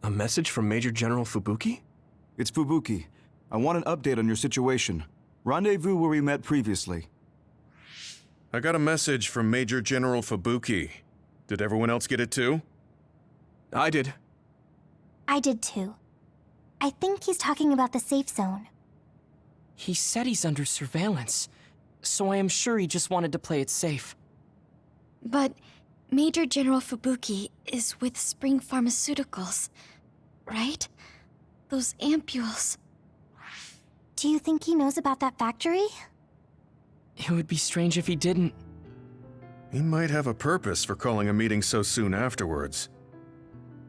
A message from Major General Fubuki? It's Fubuki. I want an update on your situation. Rendezvous where we met previously. I got a message from Major General Fubuki. Did everyone else get it too? I did. I did too. I think he's talking about the safe zone. He said he's under surveillance, so I am sure he just wanted to play it safe. But Major General Fubuki is with Spring Pharmaceuticals, right? Those ampules. Do you think he knows about that factory? It would be strange if he didn't. He might have a purpose for calling a meeting so soon afterwards.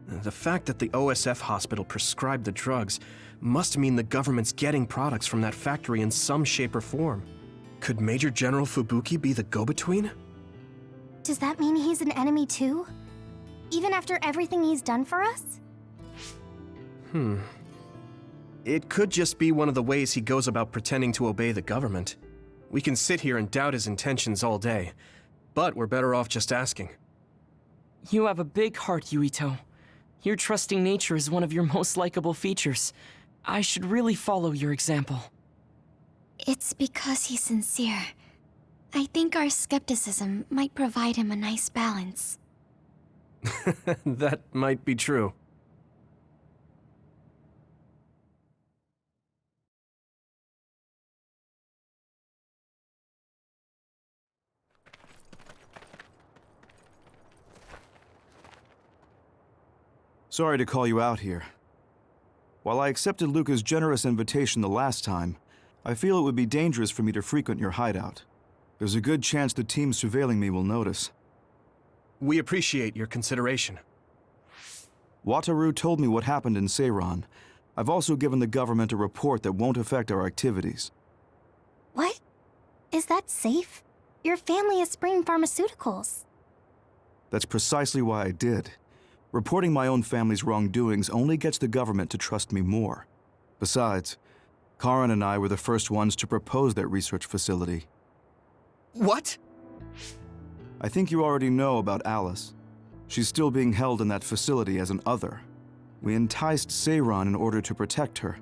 The fact that the OSF hospital prescribed the drugs must mean the government's getting products from that factory in some shape or form. Could Major General Fubuki be the go-between? Does that mean he's an enemy too? Even after everything he's done for us? It could just be one of the ways he goes about pretending to obey the government. We can sit here and doubt his intentions all day, but we're better off just asking. You have a big heart, Yuito. Your trusting nature is one of your most likable features. I should really follow your example. It's because he's sincere. I think our skepticism might provide him a nice balance. That might be true. Sorry to call you out here. While I accepted Luca's generous invitation the last time, I feel it would be dangerous for me to frequent your hideout. There's a good chance the team surveilling me will notice. We appreciate your consideration. Wataru told me what happened in Seiran. I've also given the government a report that won't affect our activities. What? Is that safe? Your family is Spring Pharmaceuticals. That's precisely why I did. Reporting my own family's wrongdoings only gets the government to trust me more. Besides, Karin and I were the first ones to propose that research facility. What? I think you already know about Alice. She's still being held in that facility as an other. We enticed Seiran in order to protect her,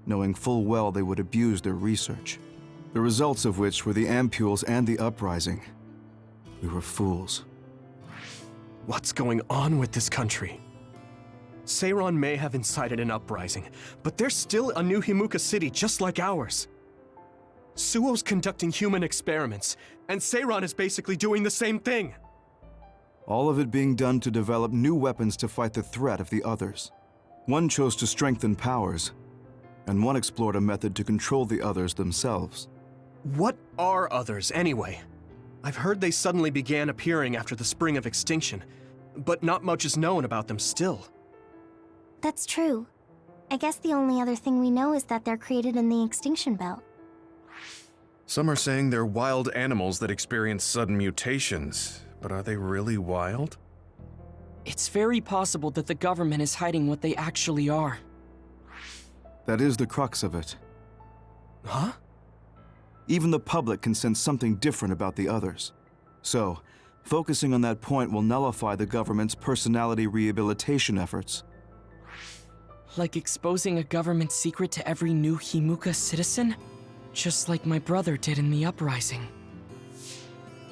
knowing full well they would abuse their research. The results of which were the ampules and the uprising. We were fools. What's going on with this country? Seiran may have incited an uprising, but there's still a new Himuka city just like ours. Suo's conducting human experiments, and Seiran is basically doing the same thing. All of it being done to develop new weapons to fight the threat of the others. One chose to strengthen powers, and one explored a method to control the others themselves. What are others, anyway? I've heard they suddenly began appearing after the Spring of Extinction, but not much is known about them still. That's true. I guess the only other thing we know is that they're created in the Extinction Belt. Some are saying they're wild animals that experience sudden mutations, but are they really wild? It's very possible that the government is hiding what they actually are. That is the crux of it. Huh? Even the public can sense something different about the others. So, focusing on that point will nullify the government's personality rehabilitation efforts. Like exposing a government secret to every new Himuka citizen? Just like my brother did in the uprising.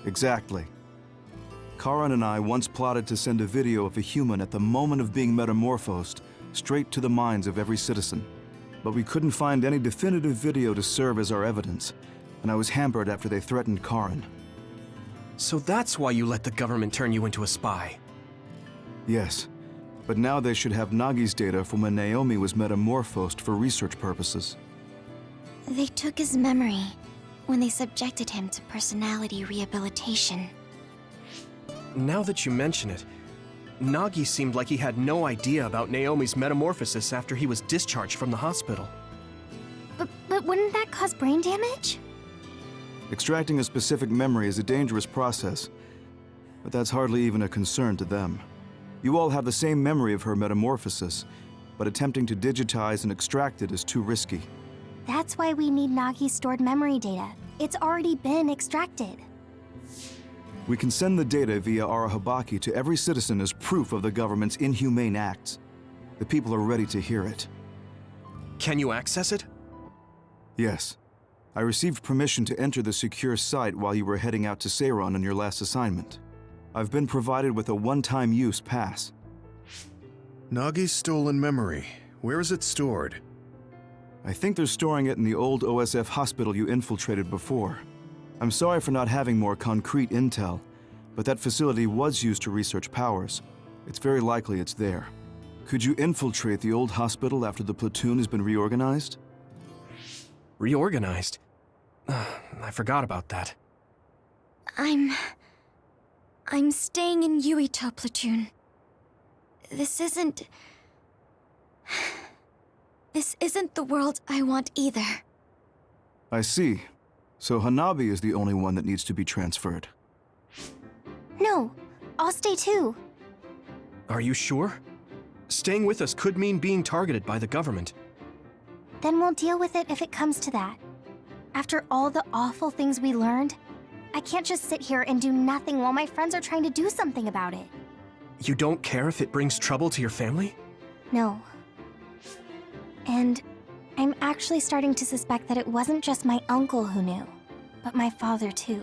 Exactly. Karin and I once plotted to send a video of a human at the moment of being metamorphosed straight to the minds of every citizen. But we couldn't find any definitive video to serve as our evidence, and I was hampered after they threatened Karin. So that's why you let the government turn you into a spy. Yes, but now they should have Nagi's data from when Naomi was metamorphosed for research purposes. They took his memory when they subjected him to personality rehabilitation. Now that you mention it, Nagi seemed like he had no idea about Naomi's metamorphosis after he was discharged from the hospital. But wouldn't that cause brain damage? Extracting a specific memory is a dangerous process, but that's hardly even a concern to them. You all have the same memory of her metamorphosis, but attempting to digitize and extract it is too risky. That's why we need Nagi's stored memory data. It's already been extracted. We can send the data via Arahabaki to every citizen as proof of the government's inhumane acts. The people are ready to hear it. Can you access it? Yes. I received permission to enter the secure site while you were heading out to Seiron on your last assignment. I've been provided with a one-time use pass. Nagi's stolen memory. Where is it stored? I think they're storing it in the old OSF hospital you infiltrated before. I'm sorry for not having more concrete intel, but that facility was used to research powers. It's very likely it's there. Could you infiltrate the old hospital after the platoon has been reorganized? Reorganized? I forgot about that. I'm staying in Yuito platoon. This isn't the world I want either. I see. So Hanabi is the only one that needs to be transferred. No, I'll stay too. Are you sure? Staying with us could mean being targeted by the government. Then we'll deal with it if it comes to that. After all the awful things we learned, I can't just sit here and do nothing while my friends are trying to do something about it. You don't care if it brings trouble to your family? No. And I'm actually starting to suspect that it wasn't just my uncle who knew, but my father too.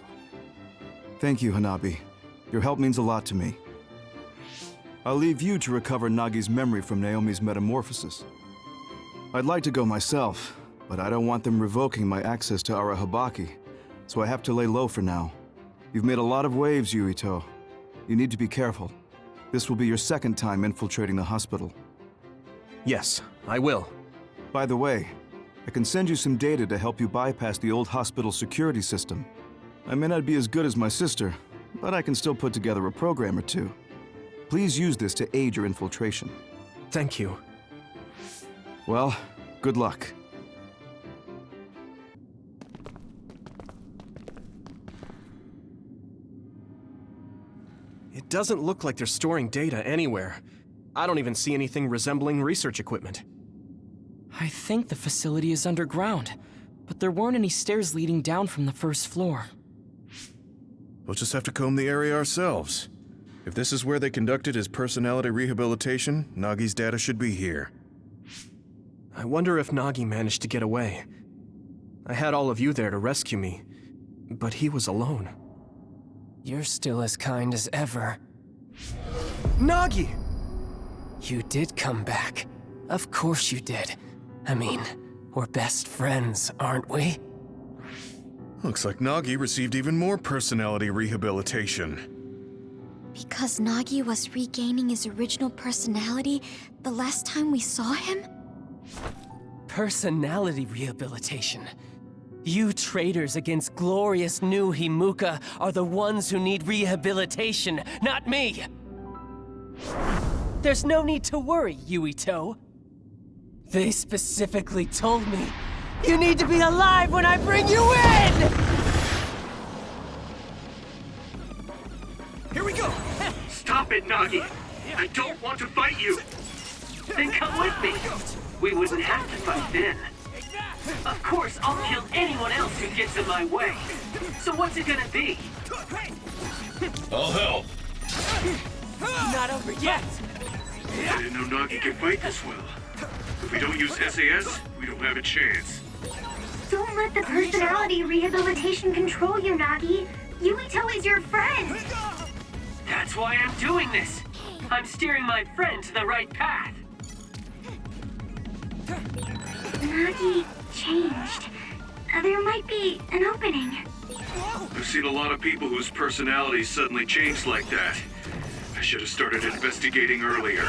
Thank you, Hanabi. Your help means a lot to me. I'll leave you to recover Nagi's memory from Naomi's metamorphosis. I'd like to go myself, but I don't want them revoking my access to Arahabaki, so I have to lay low for now. You've made a lot of waves, Yuito. You need to be careful. This will be your second time infiltrating the hospital. Yes, I will. By the way, I can send you some data to help you bypass the old hospital security system. I may not be as good as my sister, but I can still put together a program or two. Please use this to aid your infiltration. Thank you. Well, good luck. It doesn't look like they're storing data anywhere. I don't even see anything resembling research equipment. I think the facility is underground, but there weren't any stairs leading down from the first floor. We'll just have to comb the area ourselves. If this is where they conducted his personality rehabilitation, Nagi's data should be here. I wonder if Nagi managed to get away. I had all of you there to rescue me, but he was alone. You're still as kind as ever. Nagi! You did come back. Of course you did. I mean, we're best friends, aren't we? Looks like Nagi received even more personality rehabilitation. Because Nagi was regaining his original personality the last time we saw him? Personality rehabilitation. You traitors against glorious new Himuka are the ones who need rehabilitation, not me! There's no need to worry, Yuito. They specifically told me, you need to be alive when I bring you in! Here we go! Stop it, Nagi! I don't want to fight you! Then come with me! We wouldn't have to fight then. Of course, I'll kill anyone else who gets in my way. So what's it gonna be? I'll help! Not over yet! I didn't know Nagi can fight this well. If we don't use SAS, we don't have a chance. Don't let the personality rehabilitation control you, Nagi. Yuito is your friend. That's why I'm doing this. I'm steering my friend to the right path. Nagi changed. There might be an opening. I've seen a lot of people whose personalities suddenly changed like that. I should have started investigating earlier.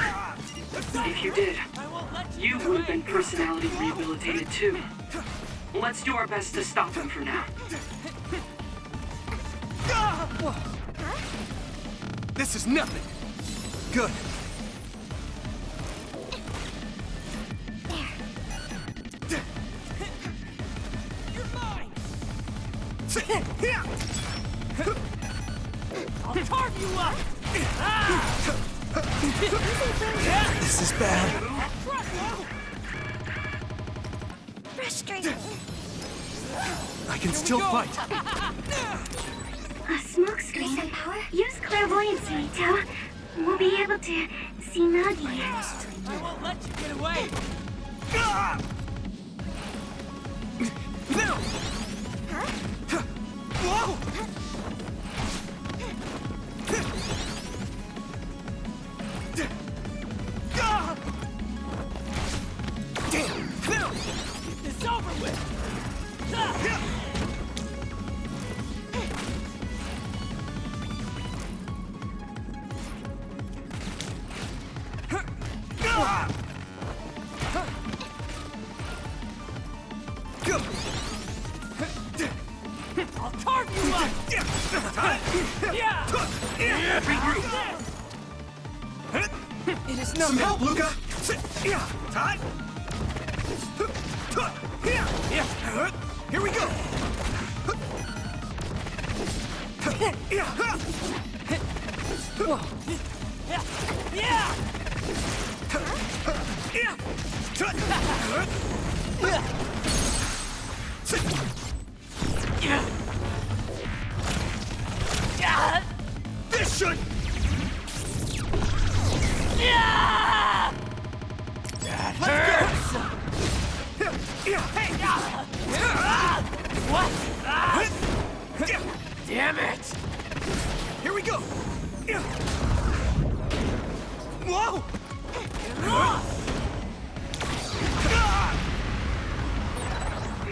If you did, you would have been personality rehabilitated too. Let's do our best to stop him for now. This is nothing! Good. I'll carve you up! This is bad. Frustrating. I can still fight. A smokescreen. Use clairvoyance, Yuito. We'll be able to see Nagi. I won't let you get away! Whoa! Get this over with! I'll carve you up! It is no help, Luca! Here we go! This should... That hurts! What? Damn it! Here we go! Whoa!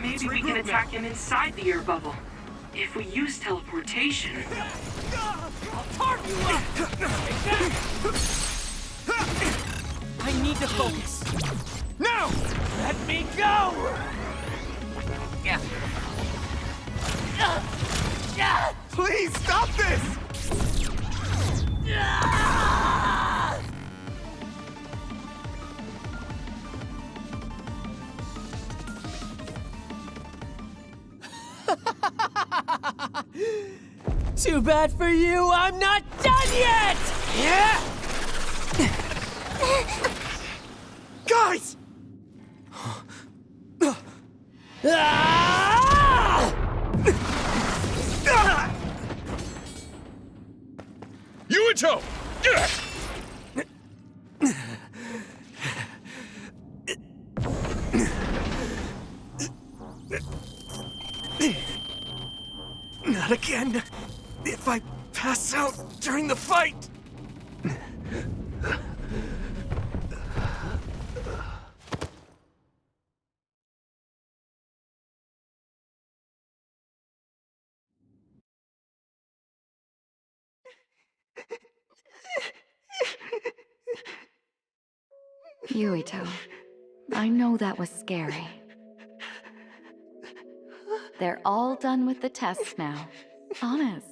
Maybe we can attack him inside the air bubble. If we use teleportation... I'll carve you up! I need to focus. Now! Let me go! Please stop this! Too bad for you, I'm not done yet! Yeah! Guys! Yuito! Not again. If I pass out during the fight. Yuito, I know that was scary. They're all done with the tests now. Honest.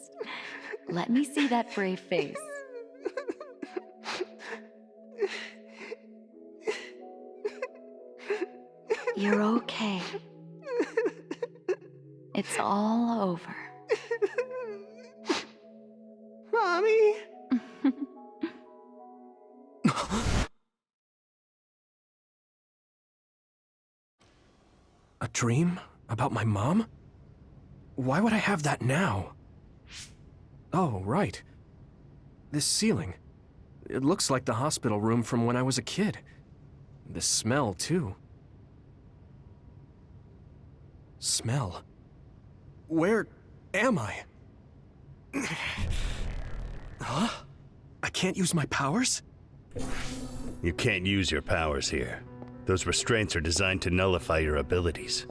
Let me see that brave face. You're okay. It's all over. Mommy? A dream? About my mom? Why would I have that now? Oh, right. This ceiling. It looks like the hospital room from when I was a kid. The smell, too. Smell? Where am I? Huh? I can't use my powers? You can't use your powers here. Those restraints are designed to nullify your abilities.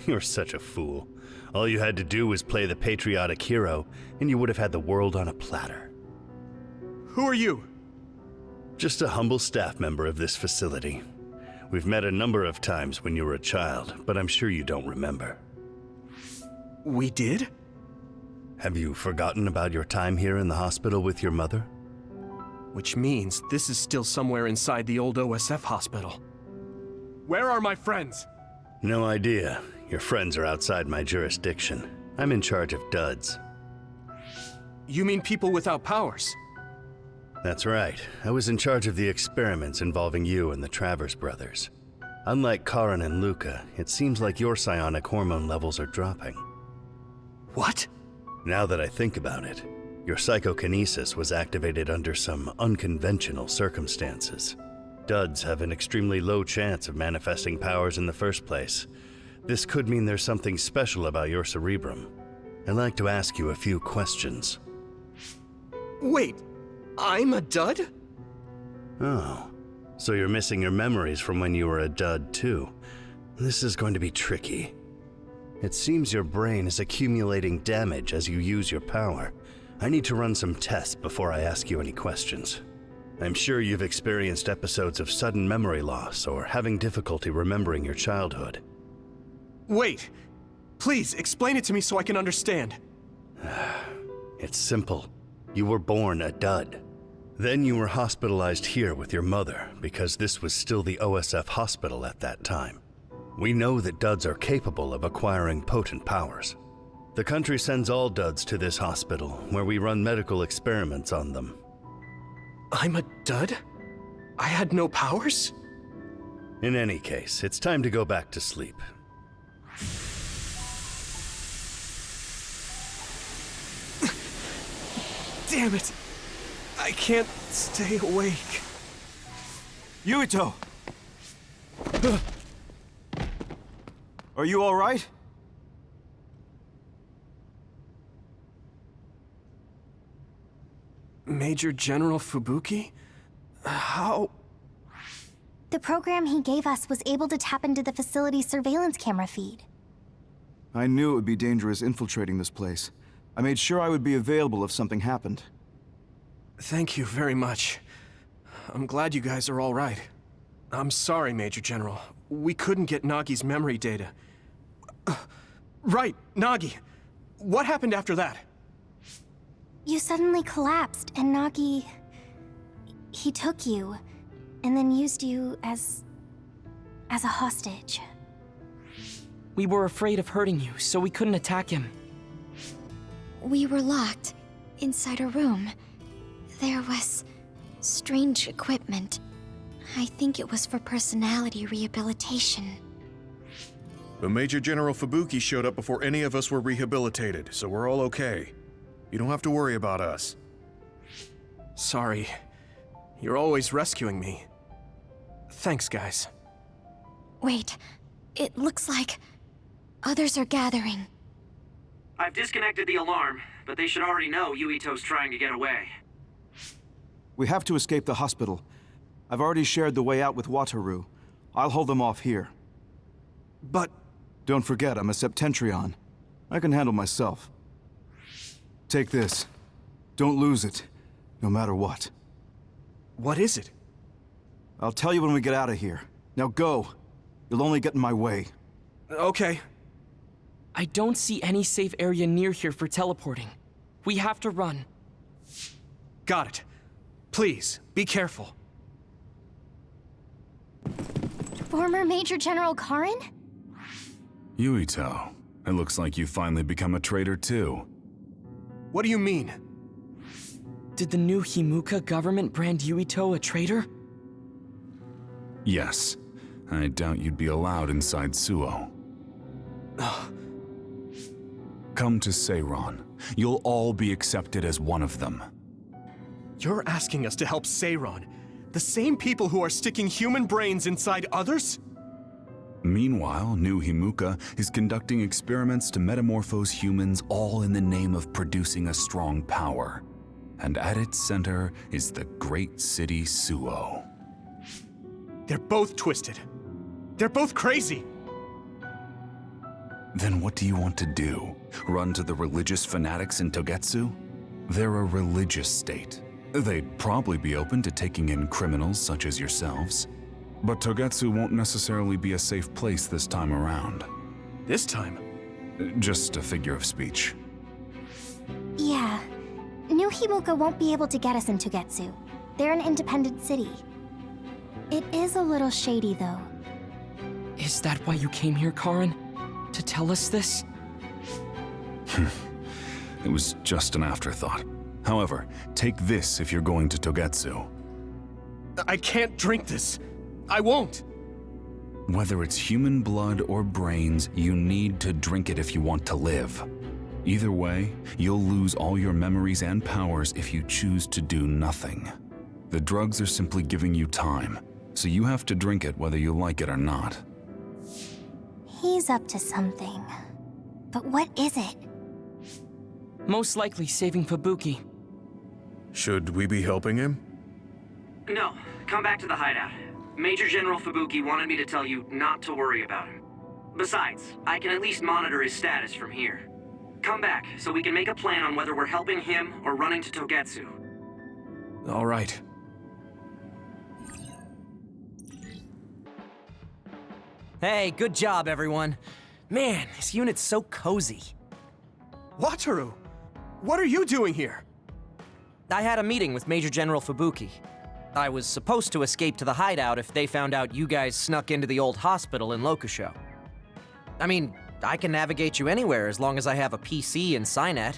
You're such a fool. All you had to do was play the patriotic hero, and you would have had the world on a platter. Who are you? Just a humble staff member of this facility. We've met a number of times when you were a child, but I'm sure you don't remember. We did? Have you forgotten about your time here in the hospital with your mother? Which means this is still somewhere inside the old OSF hospital. Where are my friends? No idea. Your friends are outside my jurisdiction. I'm in charge of duds. You mean people without powers? That's right. I was in charge of the experiments involving you and the Travers brothers. Unlike Karin and Luca, it seems like your psionic hormone levels are dropping. What? Now that I think about it, your psychokinesis was activated under some unconventional circumstances. Duds have an extremely low chance of manifesting powers in the first place. This could mean there's something special about your cerebrum. I'd like to ask you a few questions. Wait, I'm a dud? Oh, so you're missing your memories from when you were a dud too. This is going to be tricky. It seems your brain is accumulating damage as you use your power. I need to run some tests before I ask you any questions. I'm sure you've experienced episodes of sudden memory loss or having difficulty remembering your childhood. Wait, please explain it to me so I can understand. It's simple. You were born a dud. Then you were hospitalized here with your mother because this was still the OSF hospital at that time. We know that duds are capable of acquiring potent powers. The country sends all duds to this hospital where we run medical experiments on them. I'm a dud? I had no powers? In any case, it's time to go back to sleep. Damn it! I can't stay awake. Yuito! Are you all right? Major General Fubuki? How? The program he gave us was able to tap into the facility's surveillance camera feed. I knew it would be dangerous infiltrating this place. I made sure I would be available if something happened. Thank you very much. I'm glad you guys are all right. I'm sorry, Major General. We couldn't get Nagi's memory data. Right, Nagi. What happened after that? You suddenly collapsed, and Nagi... he took you, and then used you as a hostage. We were afraid of hurting you, so we couldn't attack him. We were locked inside a room. There was strange equipment. I think it was for personality rehabilitation. But Major General Fubuki showed up before any of us were rehabilitated, so we're all okay. You don't have to worry about us. Sorry. You're always rescuing me. Thanks, guys. Wait, it looks like others are gathering. I've disconnected the alarm, but they should already know Yuito's trying to get away. We have to escape the hospital. I've already shared the way out with Wataru. I'll hold them off here. But... Don't forget, I'm a Septentrion. I can handle myself. Take this. Don't lose it, no matter what. What is it? I'll tell you when we get out of here. Now go. You'll only get in my way. Okay. I don't see any safe area near here for teleporting. We have to run. Got it. Please, be careful. Former Major General Karin? Yuito, it looks like you finally become a traitor too. What do you mean? Did the new Himuka government brand Yuito a traitor? Yes. I doubt you'd be allowed inside Suo. Come to Seiron. You'll all be accepted as one of them. You're asking us to help Seiron, the same people who are sticking human brains inside others? Meanwhile, new Himuka is conducting experiments to metamorphose humans, all in the name of producing a strong power. And at its center is the great city Suo. They're both twisted. They're both crazy. Then what do you want to do? Run to the religious fanatics in Togetsu? They're a religious state. They'd probably be open to taking in criminals such as yourselves. But Togetsu won't necessarily be a safe place this time around. This time? Just a figure of speech. Yeah. New Himuka won't be able to get us in Togetsu. They're an independent city. It is a little shady, though. Is that why you came here, Karin? To tell us this? It was just an afterthought. However, take this if you're going to Togetsu. I can't drink this. I won't. Whether it's human blood or brains, you need to drink it if you want to live. Either way, you'll lose all your memories and powers if you choose to do nothing. The drugs are simply giving you time, so you have to drink it whether you like it or not. He's up to something. But what is it? Most likely saving Fubuki. Should we be helping him? No, come back to the hideout. Major General Fubuki wanted me to tell you not to worry about him. Besides, I can at least monitor his status from here. Come back, so we can make a plan on whether we're helping him or running to Togetsu. All right. Hey, good job, everyone. Man, this unit's so cozy. Wataru! What are you doing here? I had a meeting with Major General Fubuki. I was supposed to escape to the hideout if they found out you guys snuck into the old hospital in Lokusho. I mean, I can navigate you anywhere as long as I have a PC and Cynet.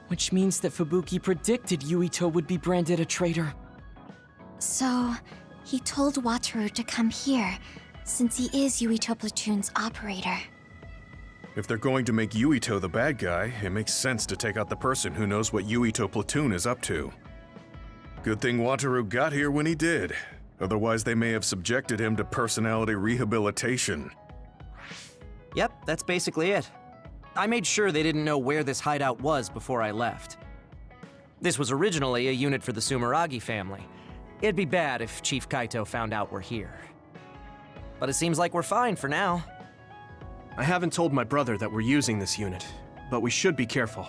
Which means that Fubuki predicted Yuito would be branded a traitor. So, he told Wataru to come here, since he is Yuito Platoon's operator. If they're going to make Yuito the bad guy, it makes sense to take out the person who knows what Yuito Platoon is up to. Good thing Wataru got here when he did. Otherwise, they may have subjected him to personality rehabilitation. Yep, that's basically it. I made sure they didn't know where this hideout was before I left. This was originally a unit for the Sumeragi family. It'd be bad if Chief Kaito found out we're here. But it seems like we're fine for now. I haven't told my brother that we're using this unit, but we should be careful.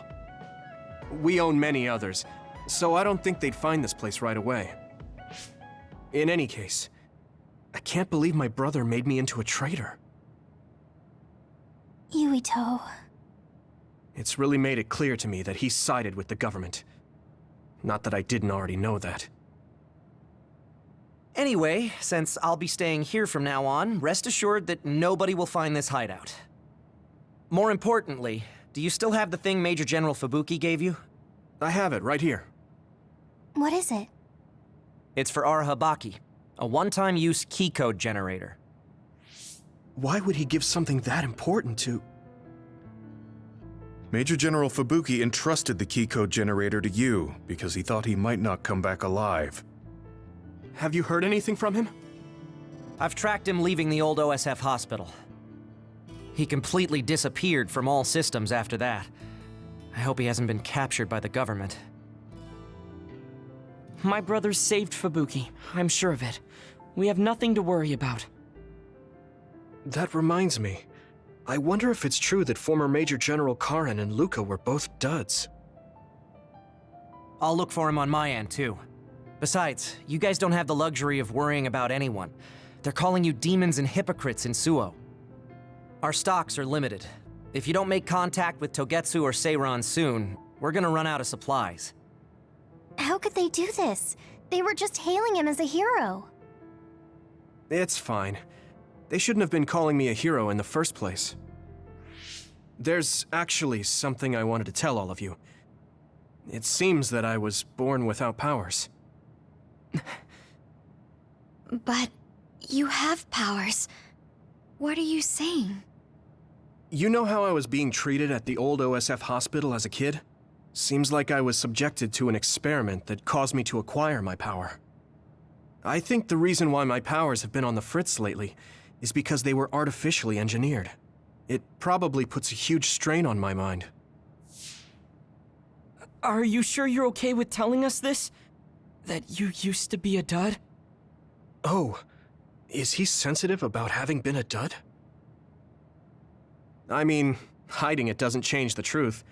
We own many others, so I don't think they'd find this place right away. In any case, I can't believe my brother made me into a traitor. Yuito. It's really made it clear to me that he sided with the government. Not that I didn't already know that. Anyway, since I'll be staying here from now on, rest assured that nobody will find this hideout. More importantly, do you still have the thing Major General Fubuki gave you? I have it right here. What is it? It's for Arahabaki, a one-time use key code generator. Why would he give something that important to... Major General Fubuki entrusted the key code generator to you because he thought he might not come back alive. Have you heard anything from him? I've tracked him leaving the old OSF hospital. He completely disappeared from all systems after that. I hope he hasn't been captured by the government. My brother saved Fubuki, I'm sure of it. We have nothing to worry about. That reminds me. I wonder if it's true that former Major General Karen and Luca were both duds. I'll look for him on my end, too. Besides, you guys don't have the luxury of worrying about anyone. They're calling you demons and hypocrites in Suo. Our stocks are limited. If you don't make contact with Togetsu or Seiran soon, we're gonna run out of supplies. How could they do this? They were just hailing him as a hero. It's fine. They shouldn't have been calling me a hero in the first place. There's actually something I wanted to tell all of you. It seems that I was born without powers. But you have powers. What are you saying? You know how I was being treated at the old OSF hospital as a kid? Seems like I was subjected to an experiment that caused me to acquire my power. I think the reason why my powers have been on the fritz lately is because they were artificially engineered. It probably puts a huge strain on my mind. Are you sure you're okay with telling us this? That you used to be a dud? Oh, is he sensitive about having been a dud? I mean, hiding it doesn't change the truth.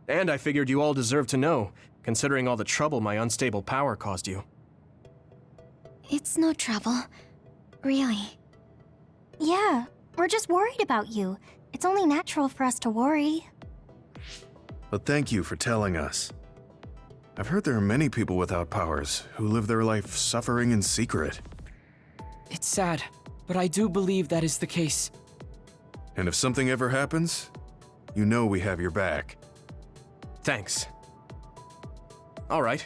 And I figured you all deserve to know, considering all the trouble my unstable power caused you. It's no trouble. Really. Yeah, we're just worried about you. It's only natural for us to worry. But thank you for telling us. I've heard there are many people without powers who live their life suffering in secret. It's sad, but I do believe that is the case. And if something ever happens, you know we have your back. Thanks. All right.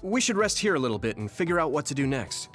We should rest here a little bit and figure out what to do next.